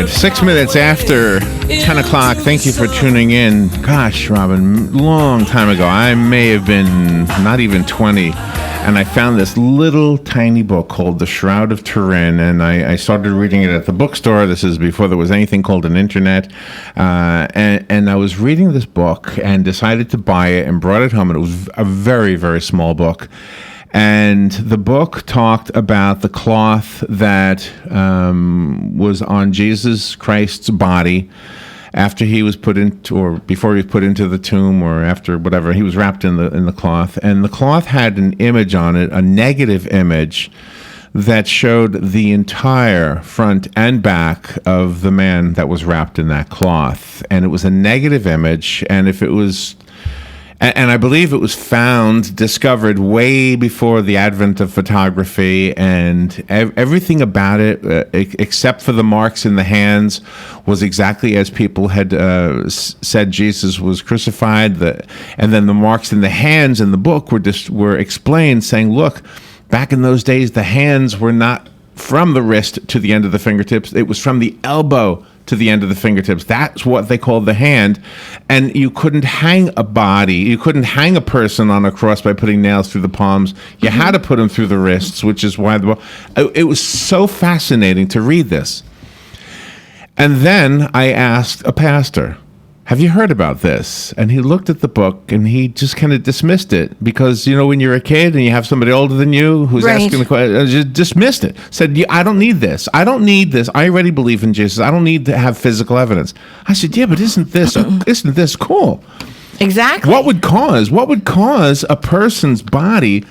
right, 6 minutes after 10 o'clock. Thank you for tuning in. Gosh, Robin, long time ago, I may have been not even 20, and I found this little tiny book called The Shroud of Turin, and I started reading it at the bookstore. This is before there was anything called an internet, and I was reading this book and decided to buy it and brought it home, and it was a very, very small book. And the book talked about the cloth that was on Jesus Christ's body after he was put into, or before he was put into the tomb, or after whatever, he was wrapped in the cloth. And the cloth had an image on it, a negative image that showed the entire front and back of the man that was wrapped in that cloth. And it was a negative image, and if it was... And I believe it was discovered way before the advent of photography, and everything about it, except for the marks in the hands, was exactly as people had said Jesus was crucified. And then the marks in the hands in the book were explained, saying, look, back in those days, the hands were not from the wrist to the end of the fingertips. It was from the elbow to the end of the fingertips. That's what they called the hand. And you couldn't hang a body. You couldn't hang a person on a cross by putting nails through the palms. You had to put them through the wrists, which is why it was so fascinating to read this. And then I asked a pastor, have you heard about this? And he looked at the book and he just kind of dismissed it because, you know, when you're a kid and you have somebody older than you who's asking the question, just dismissed it. Said, I don't need this. I don't need this. I already believe in Jesus. I don't need to have physical evidence. I said, yeah, but isn't this cool? Exactly. What would cause a person's body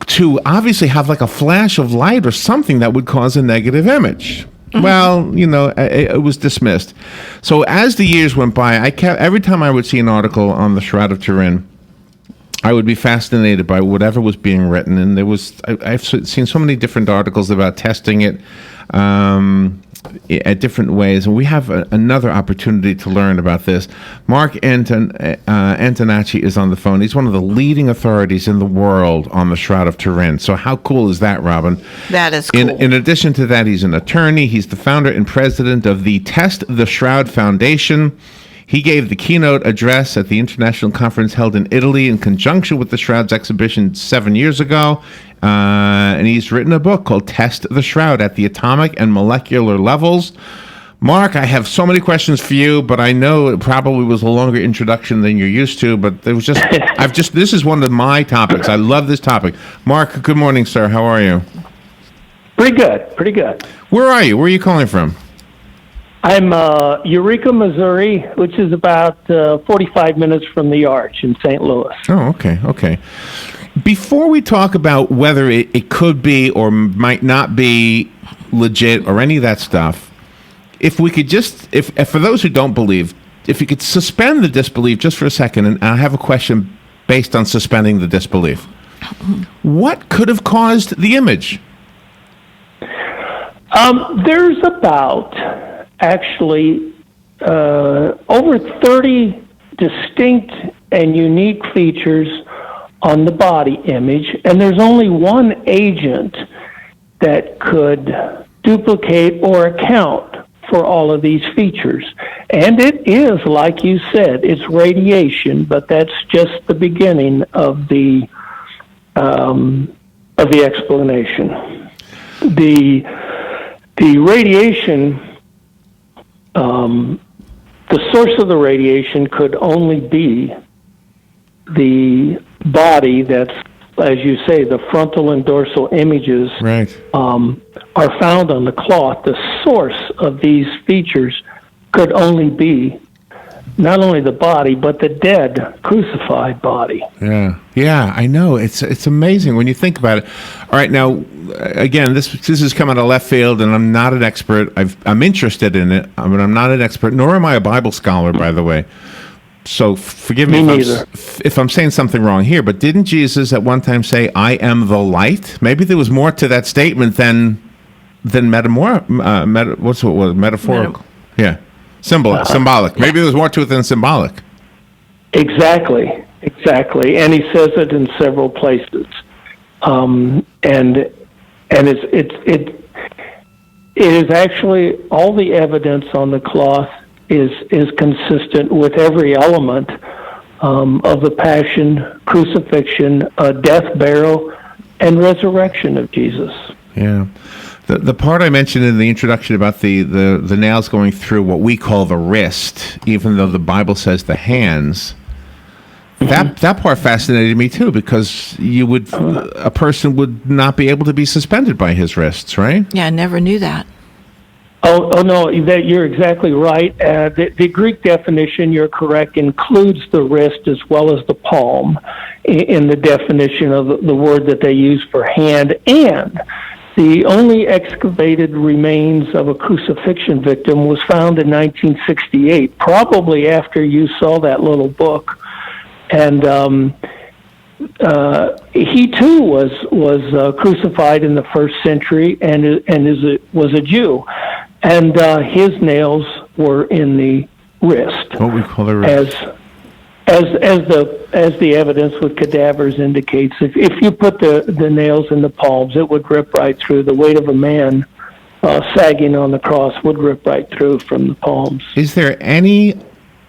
to obviously have like a flash of light or something that would cause a negative image? Well, you know, it was dismissed. So as the years went by, every time I would see an article on the Shroud of Turin, I would be fascinated by whatever was being written. And I've seen so many different articles about testing it at different ways. And we have another opportunity to learn about this. Mark Antonacci is on the phone. He's one of the leading authorities in the world on the Shroud of Turin. So how cool is that, Robin? That is cool. In addition to that, he's an attorney. He's the founder and president of the Test the Shroud Foundation. He gave the keynote address at the international conference held in Italy in conjunction with the Shroud's exhibition 7 years ago. And he's written a book called Test the Shroud at the Atomic and Molecular Levels. Mark, I have so many questions for you, but I know it probably was a longer introduction than you're used to, but there was this is one of my topics. I love this topic. Mark, good morning, sir. How are you? Pretty good. Where are you? Where are you calling from? I'm Eureka, Missouri, which is about 45 minutes from the Arch in St. Louis. Oh, okay. Before we talk about whether it could be or might not be legit or any of that stuff, if we could if for those who don't believe, if you could suspend the disbelief just for a second, and I have a question based on suspending the disbelief. What could have caused the image? There's about... Actually, over 30 distinct and unique features on the body image, and there's only one agent that could duplicate or account for all of these features. And it is, like you said, it's radiation, but that's just the beginning of the explanation. The radiation... the source of the radiation could only be the body that's, as you say, the frontal and dorsal images are found on the cloth. The source of these features could only be not only the body, but the dead, crucified body. Yeah, I know. It's amazing when you think about it. All right, now, again, this has come out of left field, and I'm not an expert. I'm interested in it, but I'm not an expert, nor am I a Bible scholar, by the way. So forgive me if I'm saying something wrong here, but didn't Jesus at one time say, I am the light? Maybe there was more to that statement than metaphorical. Yeah. Symbolic. Maybe there's more to it than symbolic. Exactly. And he says it in several places. And It is actually, all the evidence on the cloth is consistent with every element of the passion, crucifixion, death, burial, and resurrection of Jesus. Yeah. The part I mentioned in the introduction about the nails going through what we call the wrist, even though the Bible says the hands, that part fascinated me too, because a person would not be able to be suspended by his wrists, right? Yeah, I never knew that. Oh no, you're exactly right. The Greek definition, you're correct, includes the wrist as well as the palm in the definition of the word that they use for hand. And the only excavated remains of a crucifixion victim was found in 1968, probably after you saw that little book. And he too was crucified in the first century, and was a Jew, and his nails were in the wrist. What we call the wrist. As the evidence with cadavers indicates, if you put the nails in the palms, it would rip right through. The weight of a man sagging on the cross would rip right through from the palms. Is there any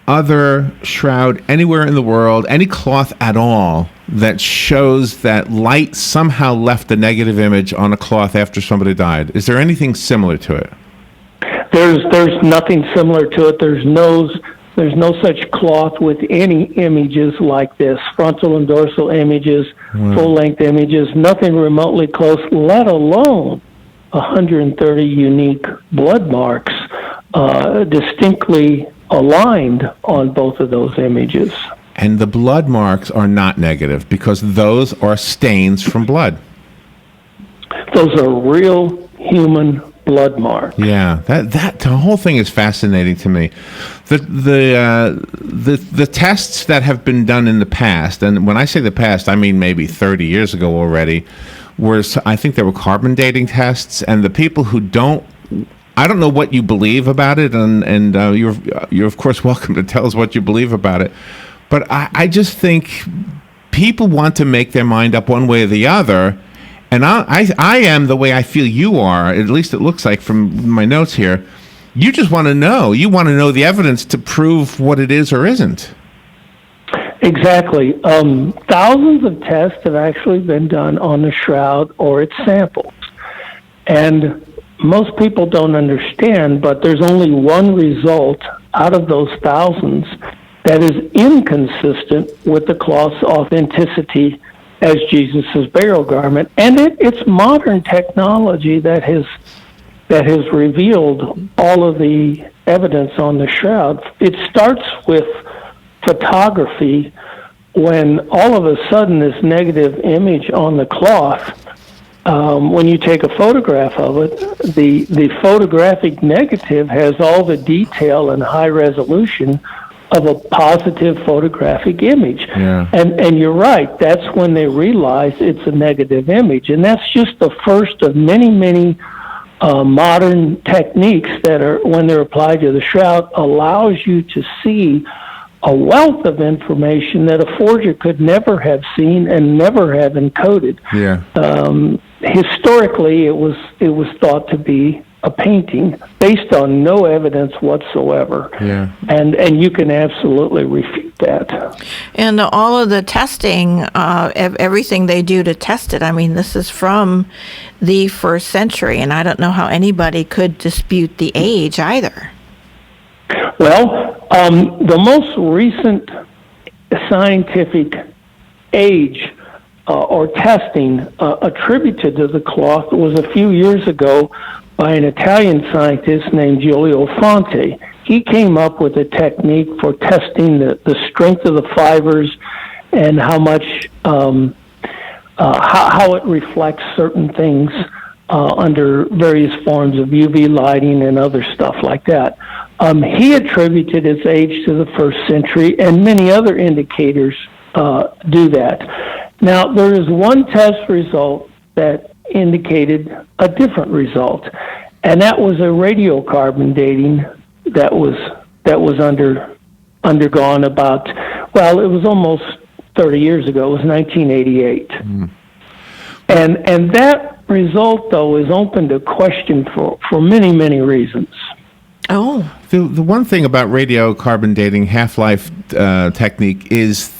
other shroud anywhere in the world, any cloth at all, that shows that light somehow left a negative image on a cloth after somebody died? Is there anything similar to it? There's nothing similar to it. There's no such cloth with any images like this, frontal and dorsal images, full-length images, nothing remotely close, let alone 130 unique blood marks distinctly aligned on both of those images. And the blood marks are not negative because those are stains from blood. Those are real human blood marks. Yeah, that the whole thing is fascinating to me. The tests that have been done in the past, and when I say the past, I mean maybe 30 years ago already, I think there were carbon dating tests, and the people who don't, I don't know what you believe about it, and you're of course welcome to tell us what you believe about it. But I just think people want to make their mind up one way or the other, and I am the way I feel you are. At least it looks like from my notes here. You just want to know. You want to know the evidence to prove what it is or isn't. Exactly. Thousands of tests have actually been done on the shroud or its samples, and most people don't understand, but there's only one result out of those thousands that is inconsistent with the cloth's authenticity as Jesus' burial garment. And it's modern technology that has revealed all of the evidence on the shroud. It starts with photography, when all of a sudden this negative image on the cloth, when you take a photograph of it, the photographic negative has all the detail and high resolution of a positive photographic image. Yeah. And you're right, that's when they realize it's a negative image. And that's just the first of many, many modern techniques that are, when they're applied to the shroud, allows you to see a wealth of information that a forger could never have seen and never have encoded. Yeah. Historically, it was thought to be a painting based on no evidence whatsoever. Yeah. And you can absolutely refute that. And all of the testing, everything they do to test it, I mean, this is from the first century, and I don't know how anybody could dispute the age either. Well, the most recent scientific age or testing attributed to the cloth was a few years ago by an Italian scientist named Giulio Fonte. He came up with a technique for testing the strength of the fibers and how much how it reflects certain things under various forms of UV lighting and other stuff like that. He attributed its age to the first century, and many other indicators do that. Now, there is one test result that indicated a different result, and that was a radiocarbon dating that was undergone about, well, it was almost 30 years ago. It was 1988. And that result, though, is open to question for many, many reasons. Oh. The one thing about radiocarbon dating half-life technique is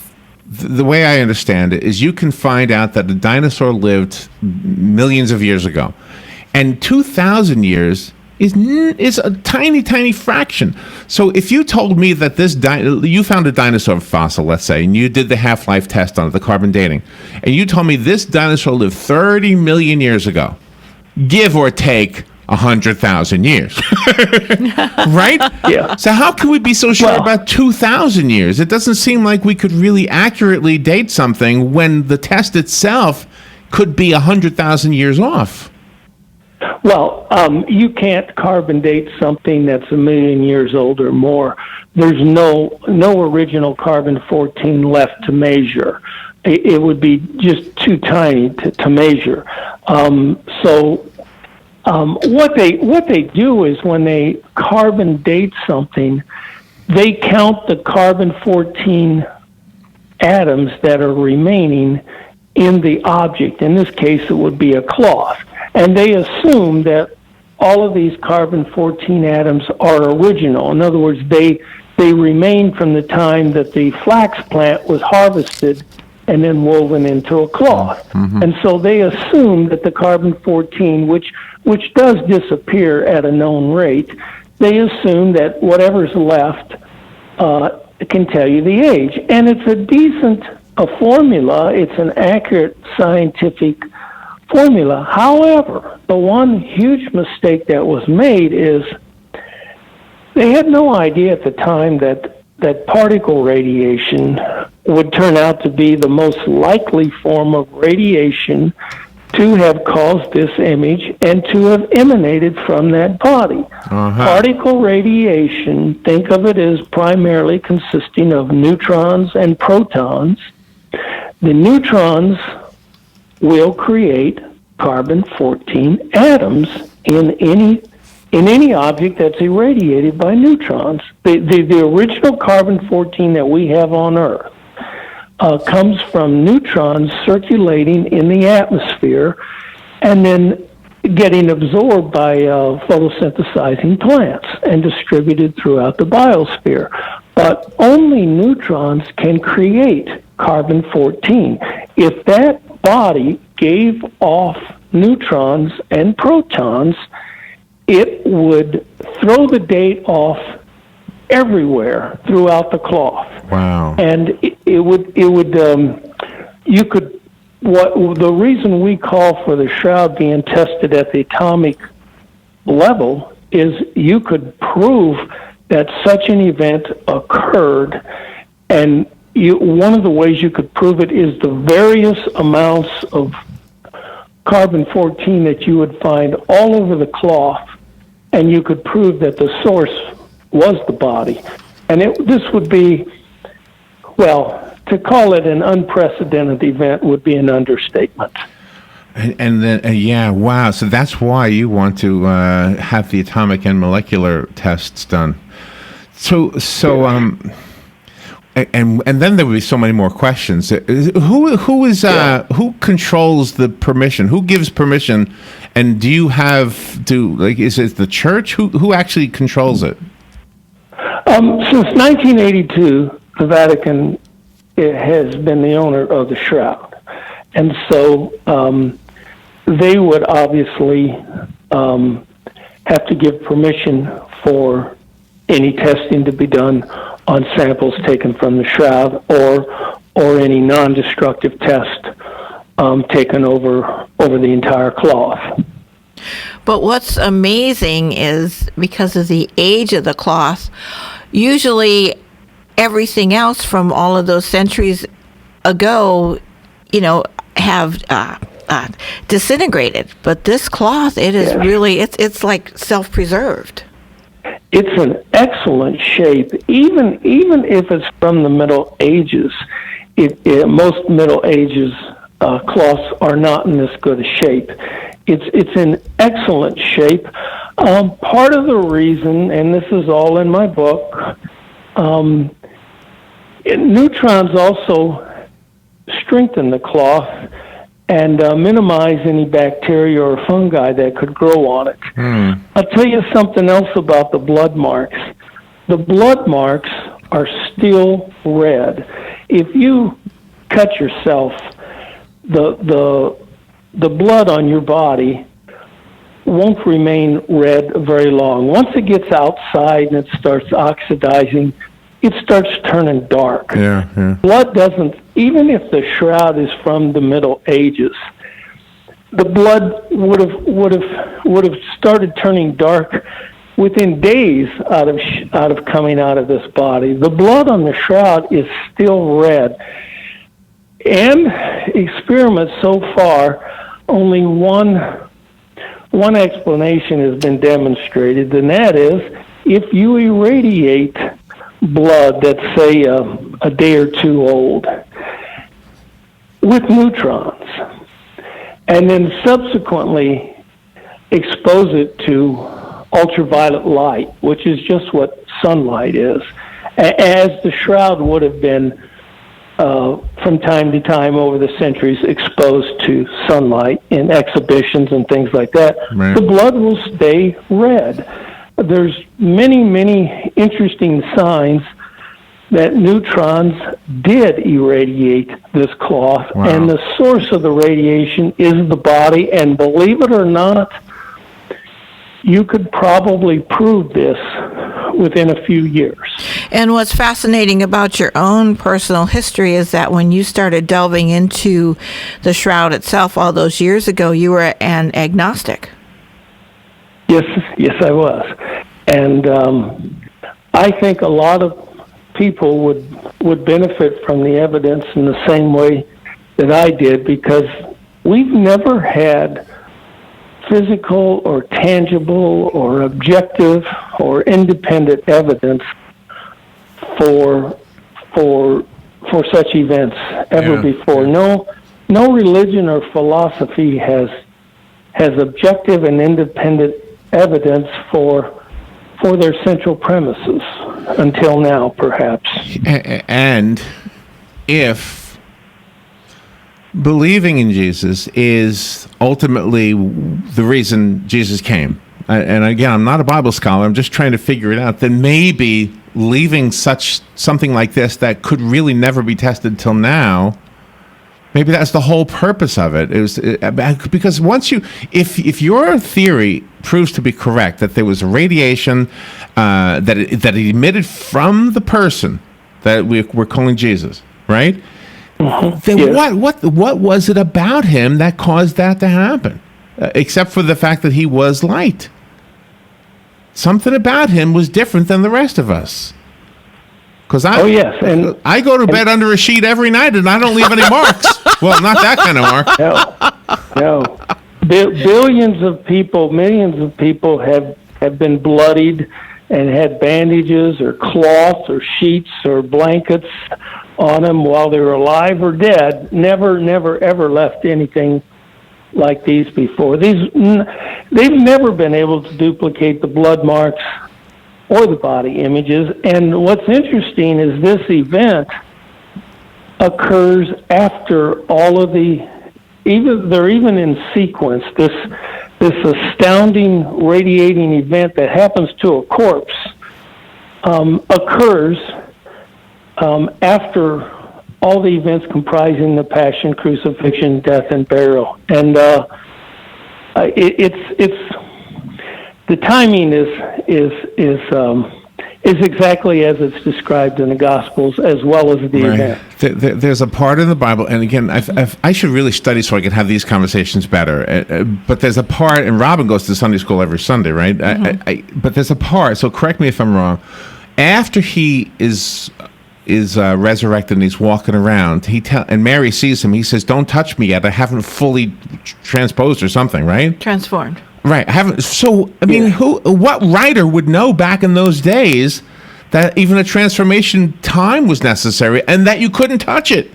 the way I understand it is you can find out that a dinosaur lived millions of years ago, and 2,000 years is a tiny, tiny fraction. So if you told me that you found a dinosaur fossil, let's say, and you did the half-life test on it, the carbon dating, and you told me this dinosaur lived 30 million years ago, give or take 100,000 years, right? Yeah. So how can we be so sure about 2,000 years? It doesn't seem like we could really accurately date something when the test itself could be 100,000 years off. Well, you can't carbon date something that's 1 million years old or more. There's no original carbon-14 left to measure. It would be just too tiny to measure. What they do is when they carbon date something, they count the carbon-14 atoms that are remaining in the object. In this case, it would be a cloth. And they assume that all of these carbon-14 atoms are original. In other words, they remain from the time that the flax plant was harvested and then woven into a cloth. Mm-hmm. And so they assume that the carbon-14, which does disappear at a known rate, they assume that whatever's left can tell you the age. And it's a decent formula. It's an accurate scientific formula. However, the one huge mistake that was made is they had no idea at the time that particle radiation would turn out to be the most likely form of radiation to have caused this image and to have emanated from that body. Uh-huh. Particle radiation, think of it as primarily consisting of neutrons and protons. The neutrons will create carbon-14 atoms in any object that's irradiated by neutrons. The original carbon-14 that we have on Earth comes from neutrons circulating in the atmosphere and then getting absorbed by photosynthesizing plants and distributed throughout the biosphere. But only neutrons can create carbon-14. If that body gave off neutrons and protons, it would throw the date off everywhere throughout the cloth. Wow. And the reason we call for the shroud being tested at the atomic level is you could prove that such an event occurred, and one of the ways you could prove it is the various amounts of carbon-14 that you would find all over the cloth, and you could prove that the source was the body. And this would be, well, to call it an unprecedented event would be an understatement. And then, yeah, wow. So that's why you want to have the atomic and molecular tests done. And then there would be so many more questions. Who controls the permission? Who gives permission? And do you have is it the church? Who actually controls it? Since 1982, the Vatican has been the owner of the shroud, and so they would obviously have to give permission for any testing to be done on samples taken from the shroud, or any non-destructive test taken over the entire cloth. But what's amazing is because of the age of the cloth, usually everything else from all of those centuries ago, have disintegrated. But this cloth, it is really, it's like self-preserved. It's an excellent shape, even if it's from the Middle Ages. Most Middle Ages cloths are not in this good a shape. It's in excellent shape. Part of the reason, and this is all in my book, neutrons also strengthen the cloth and minimize any bacteria or fungi that could grow on it. I'll tell you something else about the blood marks. The blood marks are still red. If you cut yourself, the blood on your body won't remain red very long. Once it gets outside and it starts oxidizing, it starts turning dark. Blood doesn't, even if the shroud is from the Middle Ages, the blood would have started turning dark within days out of coming out of this body. The blood on the shroud is still red. And experiments so far, only one explanation has been demonstrated, and that is if you irradiate blood that's, say, a day or two old with neutrons, and then subsequently expose it to ultraviolet light, which is just what sunlight is, as the shroud would have been from time to time over the centuries exposed to sunlight in exhibitions and things like that, the blood will stay red. There's many interesting signs that neutrons did irradiate this cloth, and the source of the radiation is the body, and believe it or not, you could probably prove this within a few years. And what's fascinating about your own personal history is that when you started delving into the shroud itself all those years ago, you were an agnostic. Yes, I was. And I think a lot of people would benefit from the evidence in the same way that I did, because we've never had physical or tangible or objective or independent evidence for such events ever before. No religion or philosophy has objective and independent evidence for their central premises until now, perhaps. And if believing in Jesus is ultimately the reason Jesus came, and again, I'm not a Bible scholar, I'm just trying to figure it out, then maybe leaving something like this that could really never be tested till now, maybe that's the whole purpose of it. Because once if your theory proves to be correct, that there was a radiation that it emitted from the person that we're calling Jesus, right? Then yes. What was it about him that caused that to happen? Except for the fact that he was light. Something about him was different than the rest of us. Because I go to bed under a sheet every night and I don't leave any marks. Well, not that kind of mark. No. Billions of people, millions of people have been bloodied and had bandages or cloths or sheets or blankets on them while they were alive or dead. Never, ever left anything like these before. They've never been able to duplicate the blood marks or the body images. And what's interesting is this event occurs after all of they're even in sequence. This astounding radiating event that happens to a corpse occurs after all the events comprising the passion, crucifixion, death, and burial. And it's the timing is exactly as it's described in the Gospels, as well as the event. There's a part in the Bible, and again, I should really study so I can have these conversations better. But there's a part, and Robin goes to Sunday school every Sunday, right? Mm-hmm. But there's a part. So correct me if I'm wrong. After he is resurrected and he's walking around, and Mary sees him. He says, "Don't touch me yet. I haven't fully transposed," or something, right? Transformed. Right. I haven't. So I mean, what writer would know back in those days that even a transformation time was necessary and that you couldn't touch it?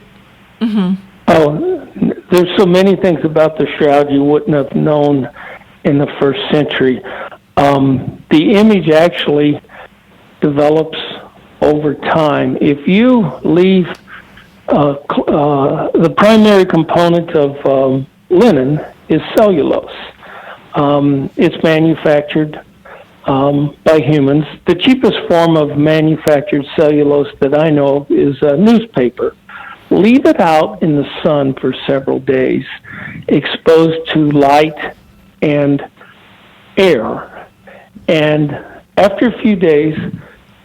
Mm-hmm. Oh, there's so many things about the shroud you wouldn't have known in the first century. The image actually develops over time. If you leave the primary component of linen is cellulose. It's manufactured by humans. The cheapest form of manufactured cellulose that I know of is newspaper. Leave it out in the sun for several days, exposed to light and air. And after a few days,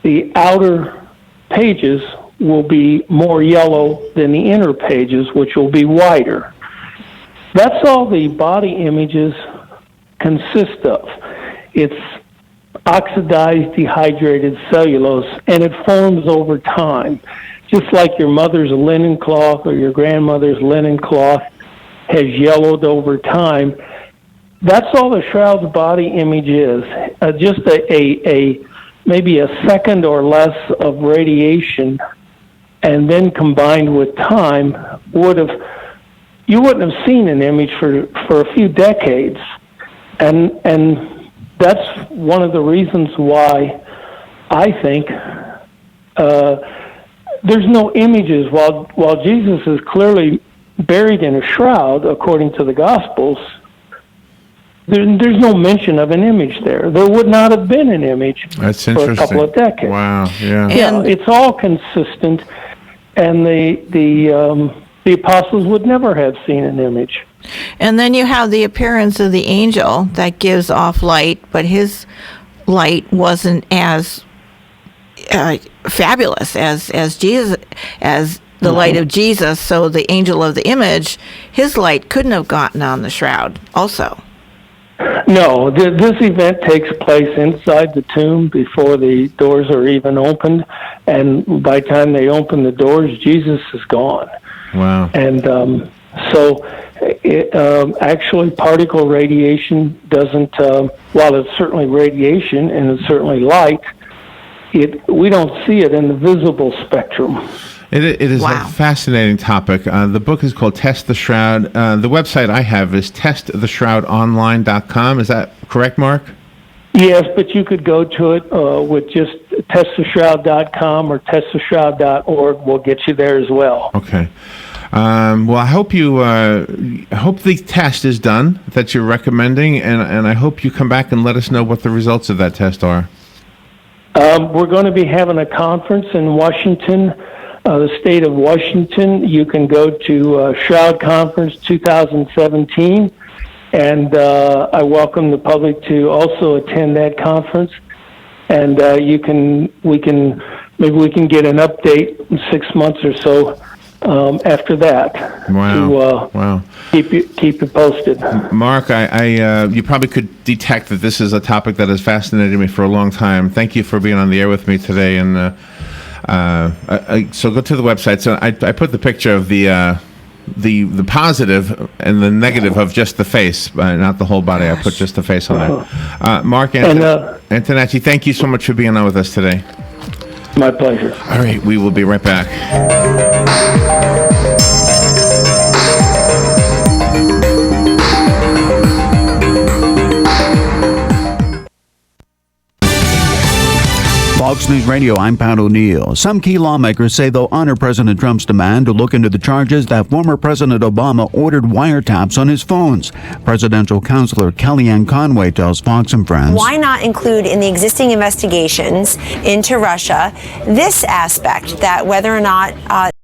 the outer pages will be more yellow than the inner pages, which will be whiter. That's all the body images consist of. It's oxidized, dehydrated cellulose, and it forms over time. Just like your mother's linen cloth or your grandmother's linen cloth has yellowed over time, that's all the Shroud's body image is. Just a maybe a second or less of radiation, and then combined with time, you wouldn't have seen an image for a few decades. And that's one of the reasons why I think there's no images. While Jesus is clearly buried in a shroud, according to the Gospels, there's no mention of an image there. There would not have been an image for a couple of decades. Wow, yeah. Yeah, it's all consistent, and the apostles would never have seen an image. And then you have the appearance of the angel that gives off light, but his light wasn't as fabulous as Jesus, as the light of Jesus. So the angel of the image, his light couldn't have gotten on the shroud also. No, this event takes place inside the tomb before the doors are even opened, and by the time they open the doors, Jesus is gone. Wow. And so actually particle radiation doesn't, while it's certainly radiation and it's certainly light, we don't see it in the visible spectrum. It is a fascinating topic. The book is called Test the Shroud. The website I have is testtheshroudonline.com. Is that correct, Mark? Yes, but you could go to it with just testtheshroud.com or testtheshroud.org. We'll get you there as well. Okay. Well, I hope hope the test is done that you're recommending, and I hope you come back and let us know what the results of that test are. We're going to be having a conference in Washington, the state of Washington. You can go to Shroud Conference 2017, and I welcome the public to also attend that conference. And maybe we can get an update in 6 months or so after that. Wow! Wow! Keep you posted. Mark, you probably could detect that this is a topic that has fascinated me for a long time. Thank you for being on the air with me today. And so go to the website. So I put the picture of the positive and the negative of just the face, not the whole body. I put just the face on there. Mark Antonacci, thank you so much for being on with us today. My pleasure. All right, we will be right back. Fox News Radio, I'm Pat O'Neill. Some key lawmakers say they'll honor President Trump's demand to look into the charges that former President Obama ordered wiretaps on his phones. Presidential counselor Kellyanne Conway tells Fox and Friends, why not include in the existing investigations into Russia this aspect, that whether or not